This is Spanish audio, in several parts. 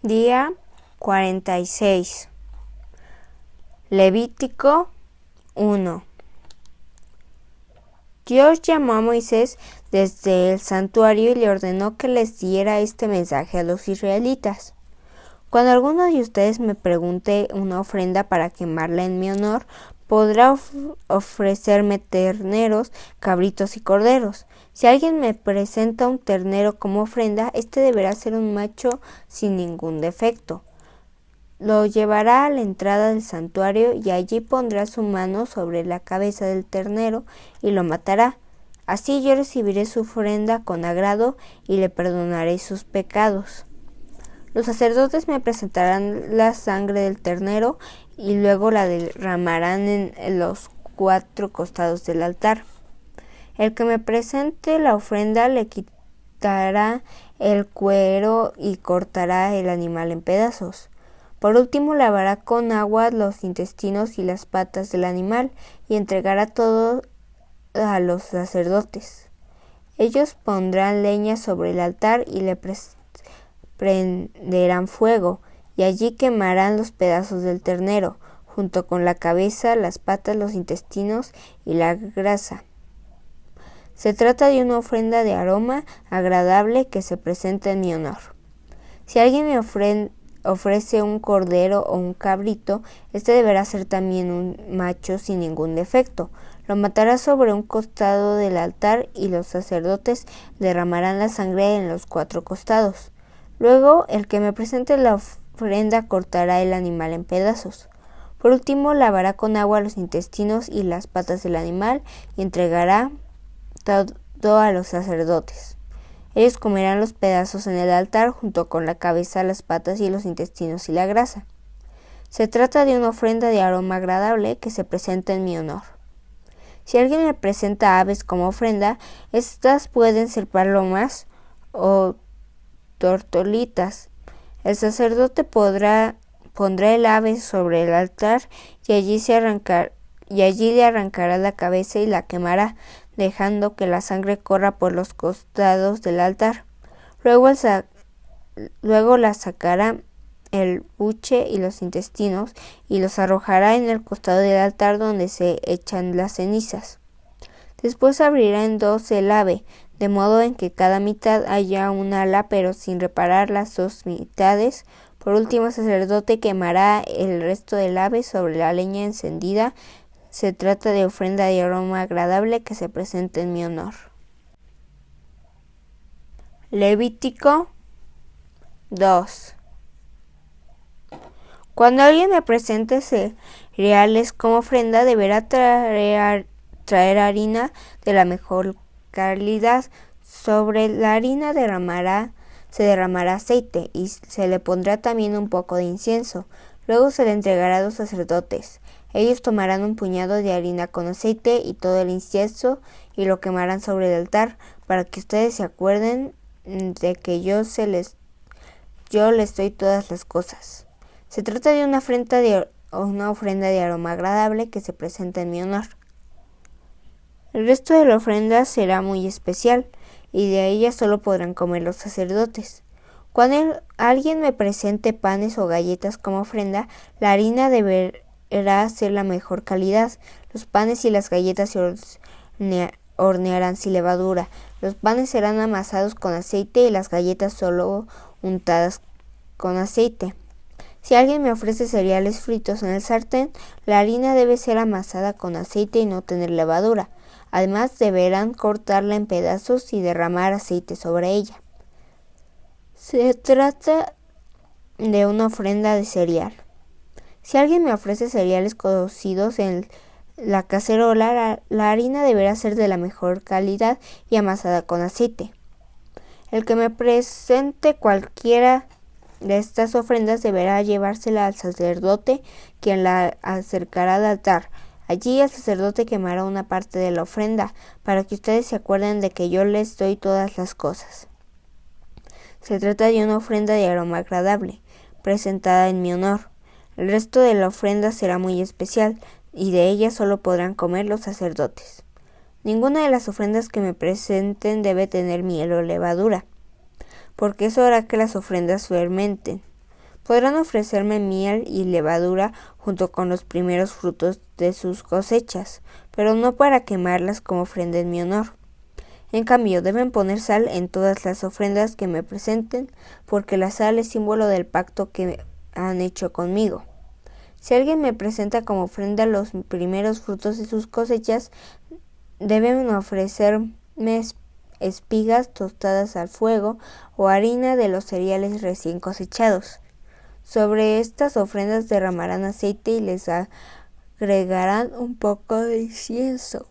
Día 46. Levítico 1. Dios llamó a Moisés desde el santuario y le ordenó que les diera este mensaje a los israelitas. Cuando alguno de ustedes me pregunte una ofrenda para quemarla en mi honor, podrá ofrecerme terneros, cabritos y corderos. Si alguien me presenta un ternero como ofrenda, este deberá ser un macho sin ningún defecto. Lo llevará a la entrada del santuario y allí pondrá su mano sobre la cabeza del ternero y lo matará. Así yo recibiré su ofrenda con agrado y le perdonaré sus pecados. Los sacerdotes me presentarán la sangre del ternero y luego la derramarán en los 4 costados del altar. El que me presente la ofrenda le quitará el cuero y cortará el animal en pedazos. Por último, lavará con agua los intestinos y las patas del animal y entregará todo a los sacerdotes. Ellos pondrán leña sobre el altar y le prenderán fuego, y allí quemarán los pedazos del ternero, junto con la cabeza, las patas, los intestinos y la grasa. Se trata de una ofrenda de aroma agradable que se presenta en mi honor. Si alguien me ofrece un cordero o un cabrito, este deberá ser también un macho sin ningún defecto. Lo matará sobre un costado del altar y los sacerdotes derramarán la sangre en los 4 costados. Luego, el que me presente la ofrenda cortará el animal en pedazos. Por último, lavará con agua los intestinos y las patas del animal y entregará todo a los sacerdotes. Ellos comerán los pedazos en el altar junto con la cabeza, las patas y los intestinos y la grasa. Se trata de una ofrenda de aroma agradable que se presenta en mi honor. Si alguien me presenta aves como ofrenda, estas pueden ser palomas o tortolitas. El sacerdote pondrá el ave sobre el altar y allí le arrancará la cabeza y la quemará, dejando que la sangre corra por los costados del altar. Luego la sacará el buche y los intestinos y los arrojará en el costado del altar donde se echan las cenizas. Después abrirá en 2 el ave, de modo en que cada mitad haya un ala, pero sin reparar las 2 mitades. Por último, el sacerdote quemará el resto del ave sobre la leña encendida. Se trata de ofrenda de aroma agradable que se presenta en mi honor. Levítico 2. Cuando alguien me presente cereales como ofrenda, deberá traer harina de la mejor calidad. Sobre la harina se derramará aceite y se le pondrá también un poco de incienso. Luego se le entregará a los sacerdotes. Ellos tomarán un puñado de harina con aceite y todo el incienso y lo quemarán sobre el altar para que ustedes se acuerden de que yo les doy todas las cosas. Se trata de una ofrenda de aroma agradable que se presenta en mi honor. El resto de la ofrenda será muy especial y de ella solo podrán comer los sacerdotes. Cuando alguien me presente panes o galletas como ofrenda, la harina deberá ser la mejor calidad. Los panes y las galletas se hornearán sin levadura. Los panes serán amasados con aceite y las galletas solo untadas con aceite. Si alguien me ofrece cereales fritos en el sartén, la harina debe ser amasada con aceite y no tener levadura. Además, deberán cortarla en pedazos y derramar aceite sobre ella. Se trata de una ofrenda de cereal. Si alguien me ofrece cereales cocidos en la cacerola, la harina deberá ser de la mejor calidad y amasada con aceite. El que me presente cualquiera de estas ofrendas deberá llevársela al sacerdote, quien la acercará al altar. Allí el sacerdote quemará una parte de la ofrenda, para que ustedes se acuerden de que yo les doy todas las cosas. Se trata de una ofrenda de aroma agradable, presentada en mi honor. El resto de la ofrenda será muy especial, y de ella solo podrán comer los sacerdotes. Ninguna de las ofrendas que me presenten debe tener miel o levadura, porque eso hará que las ofrendas fermenten. Podrán ofrecerme miel y levadura junto con los primeros frutos de sus cosechas, pero no para quemarlas como ofrenda en mi honor. En cambio, deben poner sal en todas las ofrendas que me presenten, porque la sal es símbolo del pacto que han hecho conmigo. Si alguien me presenta como ofrenda los primeros frutos de sus cosechas, deben ofrecerme espigas tostadas al fuego o harina de los cereales recién cosechados. Sobre estas ofrendas derramarán aceite y les agregarán un poco de incienso.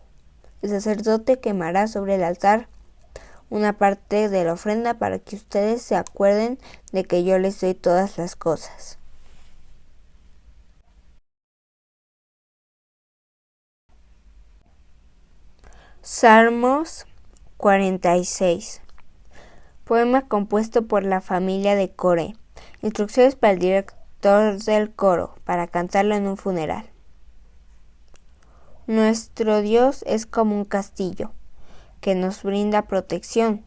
El sacerdote quemará sobre el altar una parte de la ofrenda para que ustedes se acuerden de que yo les doy todas las cosas. Salmos 46. Poema compuesto por la familia de Coré. Instrucciones para el director del coro, para cantarlo en un funeral. Nuestro Dios es como un castillo, que nos brinda protección.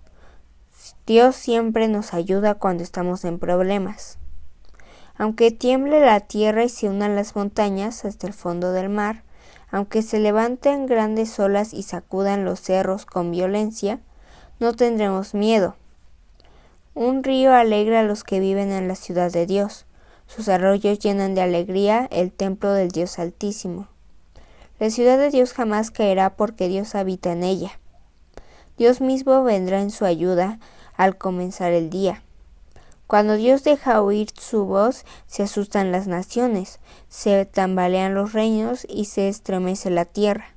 Dios siempre nos ayuda cuando estamos en problemas. Aunque tiemble la tierra y se unan las montañas hasta el fondo del mar, aunque se levanten grandes olas y sacudan los cerros con violencia, no tendremos miedo. Un río alegra a los que viven en la ciudad de Dios. Sus arroyos llenan de alegría el templo del Dios Altísimo. La ciudad de Dios jamás caerá porque Dios habita en ella. Dios mismo vendrá en su ayuda al comenzar el día. Cuando Dios deja oír su voz, se asustan las naciones, se tambalean los reinos y se estremece la tierra.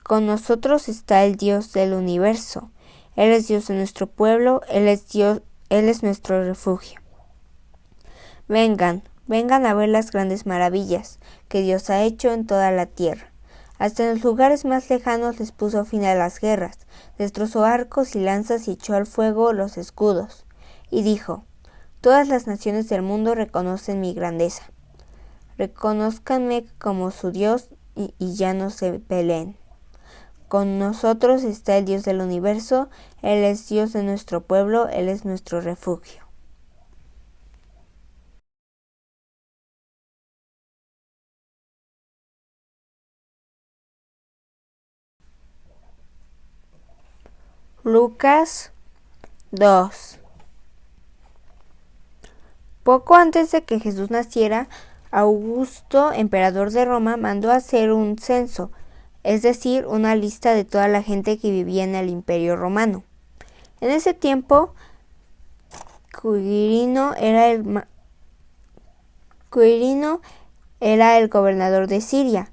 Con nosotros está el Dios del universo. Él es Dios de nuestro pueblo, Él es nuestro refugio. Vengan a ver las grandes maravillas que Dios ha hecho en toda la tierra. Hasta en los lugares más lejanos les puso fin a las guerras, destrozó arcos y lanzas y echó al fuego los escudos. Y dijo: todas las naciones del mundo reconocen mi grandeza. Reconózcanme como su Dios y ya no se peleen. Con nosotros está el Dios del universo, Él es Dios de nuestro pueblo, Él es nuestro refugio. Lucas 2. Poco antes de que Jesús naciera, Augusto, emperador de Roma, mandó hacer un censo, es decir, una lista de toda la gente que vivía en el Imperio Romano. En ese tiempo, Quirino era el gobernador de Siria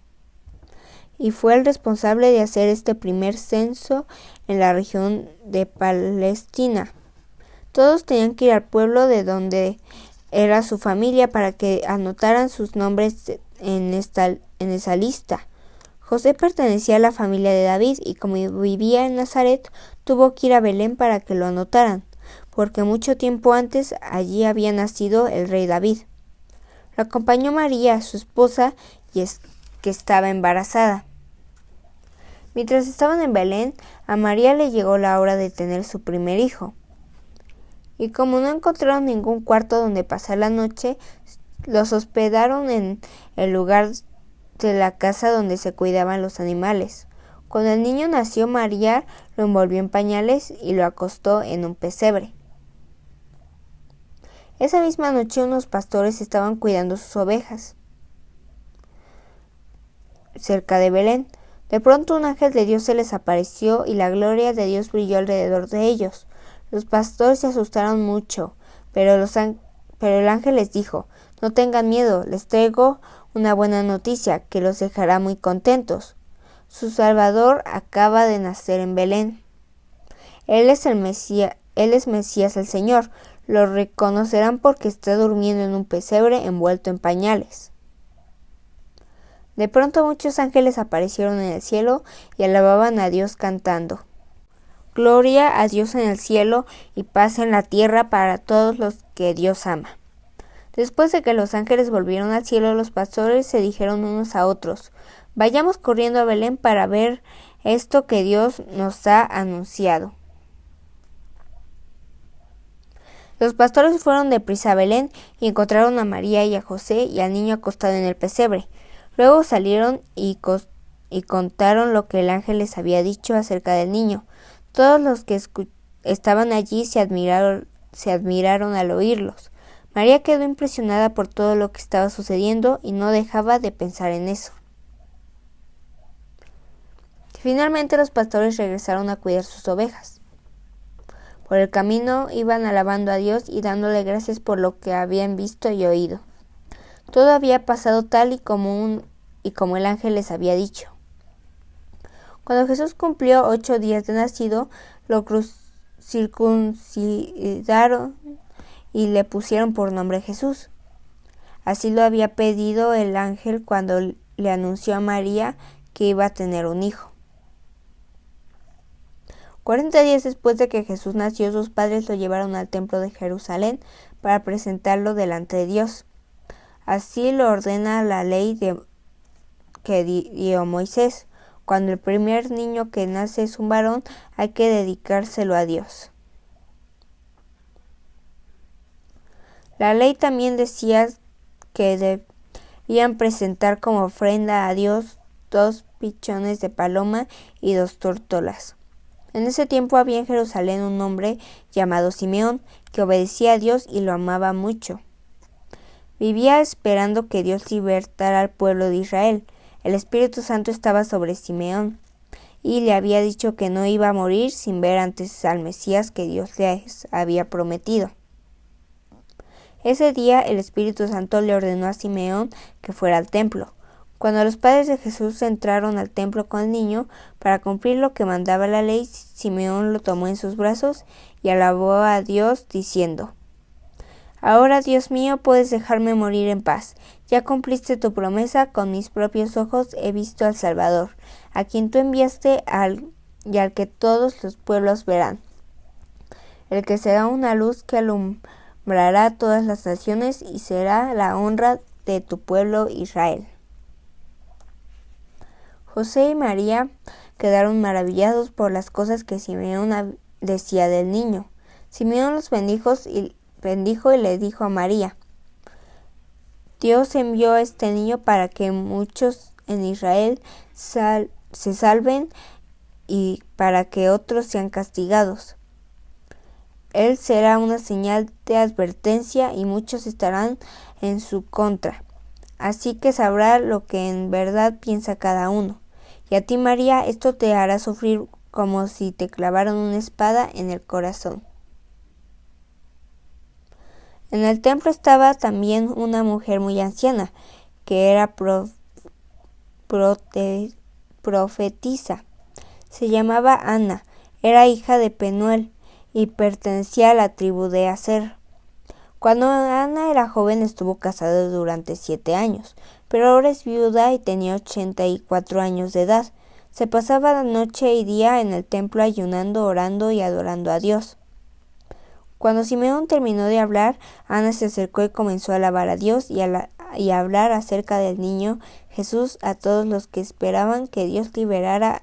y fue el responsable de hacer este primer censo en la región de Palestina. Todos tenían que ir al pueblo de donde era su familia para que anotaran sus nombres en esa lista. José pertenecía a la familia de David y como vivía en Nazaret, tuvo que ir a Belén para que lo anotaran, porque mucho tiempo antes allí había nacido el rey David. Lo acompañó María, su esposa, que estaba embarazada. Mientras estaban en Belén, a María le llegó la hora de tener su primer hijo. Y como no encontraron ningún cuarto donde pasar la noche, los hospedaron en el lugar de la casa donde se cuidaban los animales. Cuando el niño nació, María lo envolvió en pañales y lo acostó en un pesebre. Esa misma noche unos pastores estaban cuidando sus ovejas cerca de Belén. De pronto un ángel de Dios se les apareció y la gloria de Dios brilló alrededor de ellos. Los pastores se asustaron mucho, pero el ángel les dijo: no tengan miedo, les traigo una buena noticia que los dejará muy contentos. Su Salvador acaba de nacer en Belén. Él es Mesías el Señor. Lo reconocerán porque está durmiendo en un pesebre envuelto en pañales. De pronto muchos ángeles aparecieron en el cielo y alababan a Dios cantando: gloria a Dios en el cielo y paz en la tierra para todos los que Dios ama. Después de que los ángeles volvieron al cielo, los pastores se dijeron unos a otros: vayamos corriendo a Belén para ver esto que Dios nos ha anunciado. Los pastores fueron deprisa a Belén y encontraron a María y a José y al niño acostado en el pesebre. Luego salieron y contaron lo que el ángel les había dicho acerca del niño. Todos los que estaban allí se admiraron al oírlos. María quedó impresionada por todo lo que estaba sucediendo y no dejaba de pensar en eso. Finalmente los pastores regresaron a cuidar sus ovejas. Por el camino iban alabando a Dios y dándole gracias por lo que habían visto y oído. Todo había pasado tal y como el ángel les había dicho. Cuando Jesús cumplió 8 días de nacido, lo circuncidaron y le pusieron por nombre Jesús. Así lo había pedido el ángel cuando le anunció a María que iba a tener un hijo. 40 días después de que Jesús nació, sus padres lo llevaron al templo de Jerusalén para presentarlo delante de Dios. Así lo ordena la ley que dio Moisés. Cuando el primer niño que nace es un varón, hay que dedicárselo a Dios. La ley también decía que debían presentar como ofrenda a Dios 2 pichones de paloma y 2 tórtolas. En ese tiempo había en Jerusalén un hombre llamado Simeón, que obedecía a Dios y lo amaba mucho. Vivía esperando que Dios libertara al pueblo de Israel. El Espíritu Santo estaba sobre Simeón, y le había dicho que no iba a morir sin ver antes al Mesías que Dios les había prometido. Ese día el Espíritu Santo le ordenó a Simeón que fuera al templo. Cuando los padres de Jesús entraron al templo con el niño para cumplir lo que mandaba la ley, Simeón lo tomó en sus brazos y alabó a Dios diciendo: «Ahora, Dios mío, puedes dejarme morir en paz. Ya cumpliste tu promesa, con mis propios ojos he visto al Salvador, a quien tú enviaste y al que todos los pueblos verán. El que será una luz que alumbrará a todas las naciones y será la honra de tu pueblo Israel». José y María quedaron maravillados por las cosas que Simeón decía del niño. Simeón los bendijo y le dijo a María: «Dios envió a este niño para que muchos en Israel se salven y para que otros sean castigados. Él será una señal de advertencia y muchos estarán en su contra. Así que sabrá lo que en verdad piensa cada uno. Y a ti, María, esto te hará sufrir como si te clavaran una espada en el corazón». En el templo estaba también una mujer muy anciana, que era profetisa. Se llamaba Ana, era hija de Penuel y pertenecía a la tribu de Aser. Cuando Ana era joven estuvo casada durante 7 años, pero ahora es viuda y tenía 84 años de edad. Se pasaba noche y día en el templo ayunando, orando y adorando a Dios. Cuando Simeón terminó de hablar, Ana se acercó y comenzó a alabar a Dios y a hablar acerca del niño Jesús a todos los que esperaban que Dios liberara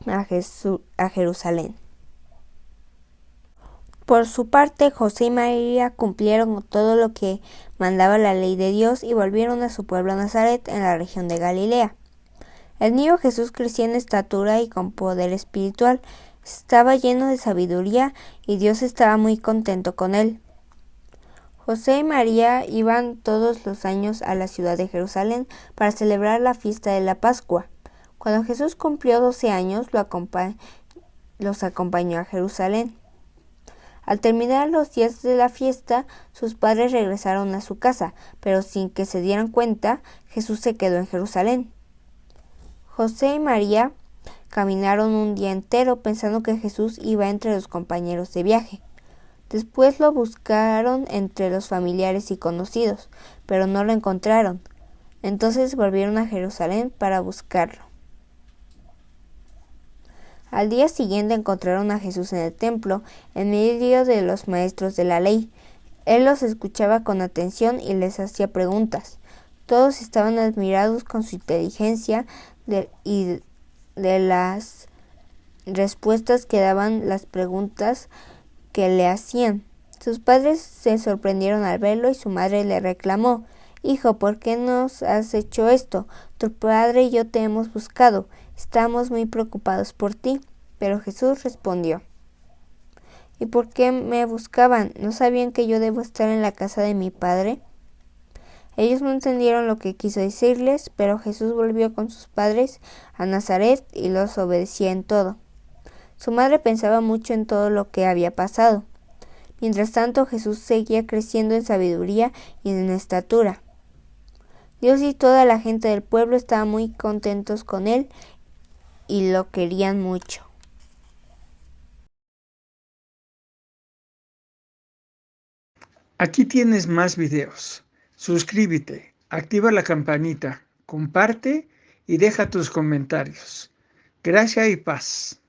a Jerusalén. Por su parte, José y María cumplieron todo lo que mandaba la ley de Dios y volvieron a su pueblo Nazaret en la región de Galilea. El niño Jesús crecía en estatura y con poder espiritual, estaba lleno de sabiduría y Dios estaba muy contento con él. José y María iban todos los años a la ciudad de Jerusalén para celebrar la fiesta de la Pascua. Cuando Jesús cumplió 12 años, los acompañó a Jerusalén. Al terminar los días de la fiesta, sus padres regresaron a su casa, pero sin que se dieran cuenta, Jesús se quedó en Jerusalén. José y María caminaron un día entero pensando que Jesús iba entre los compañeros de viaje. Después lo buscaron entre los familiares y conocidos, pero no lo encontraron. Entonces volvieron a Jerusalén para buscarlo. Al día siguiente encontraron a Jesús en el templo, en medio de los maestros de la ley. Él los escuchaba con atención y les hacía preguntas. Todos estaban admirados con su inteligencia y de las respuestas que daban las preguntas que le hacían. Sus padres se sorprendieron al verlo y su madre le reclamó: «Hijo, ¿por qué nos has hecho esto? Tu padre y yo te hemos buscado. Estamos muy preocupados por ti». Pero Jesús respondió: «¿Y por qué me buscaban? ¿No sabían que yo debo estar en la casa de mi padre?». Ellos no entendieron lo que quiso decirles, pero Jesús volvió con sus padres a Nazaret y los obedecía en todo. Su madre pensaba mucho en todo lo que había pasado. Mientras tanto, Jesús seguía creciendo en sabiduría y en estatura. Dios y toda la gente del pueblo estaban muy contentos con él y lo querían mucho. Aquí tienes más videos. Suscríbete, activa la campanita, comparte y deja tus comentarios. Gracia y paz.